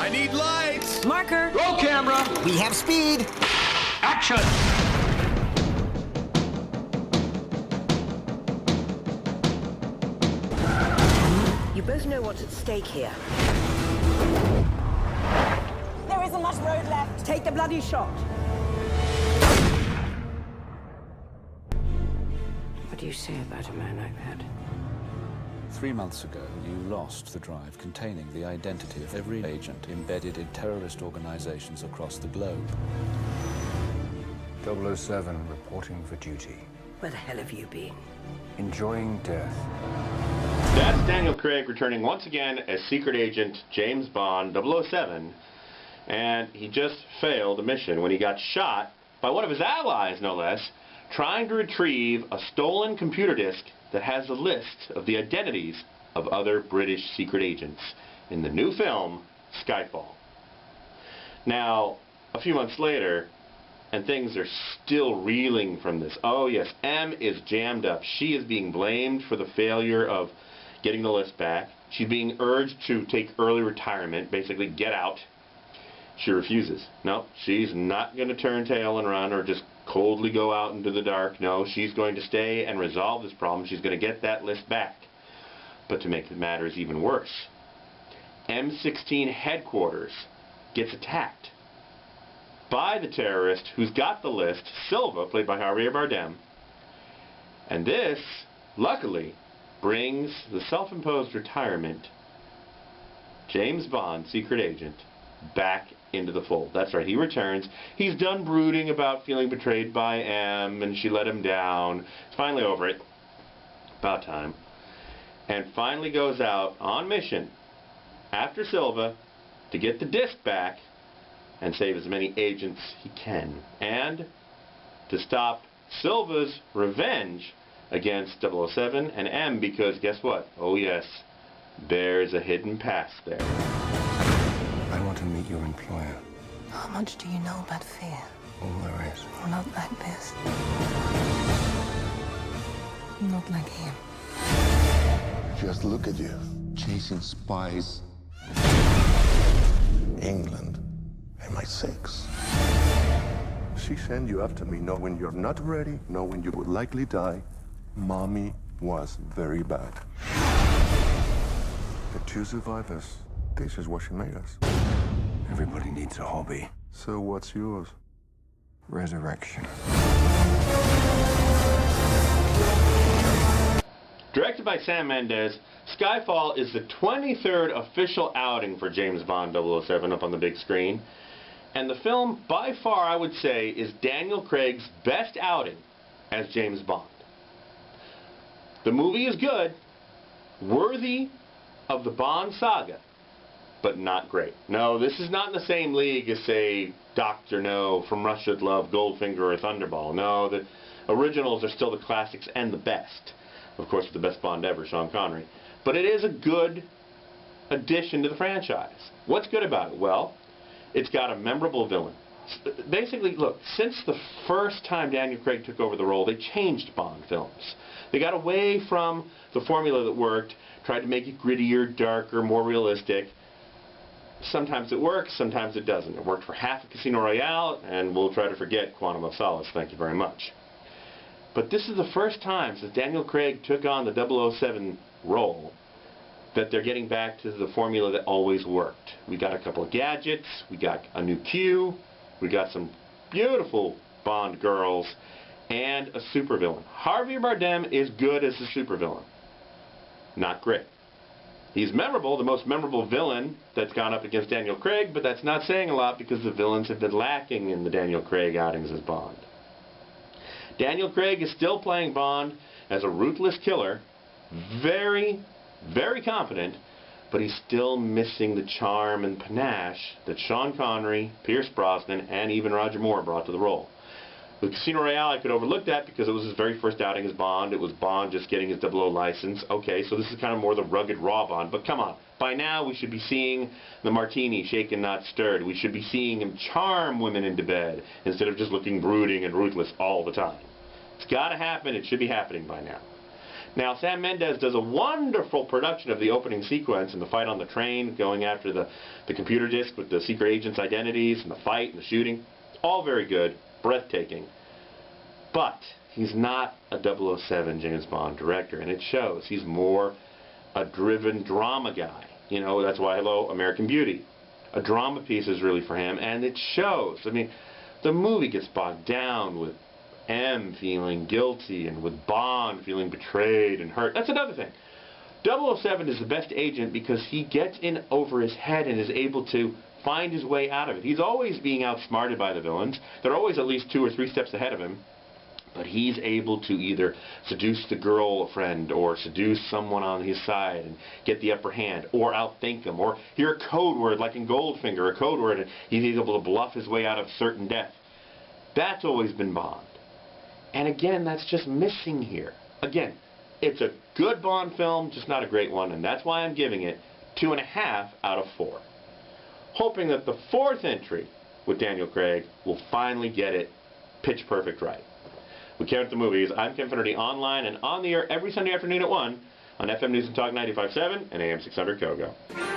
I need lights! Marker! Roll camera! We have speed! Action! You both know what's at stake here. There isn't much road left. Take the bloody shot. What do you say about a man like that? 3 months ago, you lost the drive containing the identity of every agent embedded in terrorist organizations across the globe. 007 reporting for duty. Where the hell have you been? Enjoying death. That's Daniel Craig returning once again as secret agent James Bond 007, and he just failed a mission when he got shot by one of his allies, no less, trying to retrieve a stolen computer disk that has a list of the identities of other British secret agents in the new film, Skyfall. Now, a few months later, and things are still reeling from this. Oh yes, M is jammed up. She is being blamed for the failure of getting the list back. She's being urged to take early retirement, basically get out. She refuses. No, she's not going to turn tail and run or just coldly go out into the dark. No, she's going to stay and resolve this problem. She's going to get that list back. But to make the matters even worse, M16 headquarters gets attacked by the terrorist who's got the list, Silva, played by Javier Bardem. And this, luckily, brings the self-imposed retirement James Bond, secret agent, back into the fold. That's right, he returns. He's done brooding about feeling betrayed by M, and she let him down. He's finally over it. About time. And finally goes out on mission after Silva to get the disc back and save as many agents he can. And to stop Silva's revenge against 007 and M, because guess what? Oh yes, there's a hidden past there. I want to meet your employer. How much do you know about fear? All there is. Oh, not like this. Not like him. Just look at you, chasing spies. England, MI6. She sent you after me knowing you're not ready, knowing you would likely die. Mommy was very bad. The two survivors, this is what she made us. Everybody needs a hobby. So what's yours? Resurrection. Directed by Sam Mendes, Skyfall is the 23rd official outing for James Bond 007 up on the big screen. And the film, by far, I would say, is Daniel Craig's best outing as James Bond. The movie is good, worthy of the Bond saga, but not great. No, this is not in the same league as, say, Dr. No, From Russia with Love, Goldfinger, or Thunderball. No, the originals are still the classics and the best. Of course, the best Bond ever, Sean Connery. But it is a good addition to the franchise. What's good about it? Well, it's got a memorable villain. Basically, look, since the first time Daniel Craig took over the role, they changed Bond films. They got away from the formula that worked, tried to make it grittier, darker, more realistic. Sometimes it works, sometimes it doesn't. It worked for half of Casino Royale, and we'll try to forget Quantum of Solace. Thank you very much. But this is the first time since Daniel Craig took on the 007 role that they're getting back to the formula that always worked. We got a couple of gadgets, we got a new Q, we got some beautiful Bond girls, and a supervillain. Javier Bardem is good as a supervillain. Not great. He's memorable, the most memorable villain that's gone up against Daniel Craig, but that's not saying a lot because the villains have been lacking in the Daniel Craig outings as Bond. Daniel Craig is still playing Bond as a ruthless killer, very, very competent, but he's still missing the charm and panache that Sean Connery, Pierce Brosnan, and even Roger Moore brought to the role. With Casino Royale, I could overlook that because it was his very first outing as Bond. It was Bond just getting his 00 license. Okay, so this is kind of more the rugged, raw Bond. But come on, by now we should be seeing the martini shaken, not stirred. We should be seeing him charm women into bed instead of just looking brooding and ruthless all the time. It's got to happen. It should be happening by now. Now, Sam Mendes does a wonderful production of the opening sequence and the fight on the train, going after the computer disk with the secret agents' identities, and the fight and the shooting. All very good, breathtaking. But he's not a 007 James Bond director, and it shows. He's more a driven drama guy. You know, that's why, hello, American Beauty. A drama piece is really for him, and it shows. I mean, the movie gets bogged down with M feeling guilty and with Bond feeling betrayed and hurt. That's another thing. 007 is the best agent because he gets in over his head and is able to find his way out of it. He's always being outsmarted by the villains. They're always at least 2 or 3 steps ahead of him. But he's able to either seduce the girlfriend or seduce someone on his side and get the upper hand, or outthink him, or hear a code word like in Goldfinger, a code word, and he's able to bluff his way out of certain death. That's always been Bond. And again, that's just missing here. Again, it's a good Bond film, just not a great one, and that's why I'm giving it 2.5 out of 4. Hoping that the 4th entry with Daniel Craig will finally get it pitch perfect right. We care at the movies. I'm Ken Finnerty, online and on the air every Sunday afternoon at 1 on FM News and Talk 95.7 and AM 600 KOGO.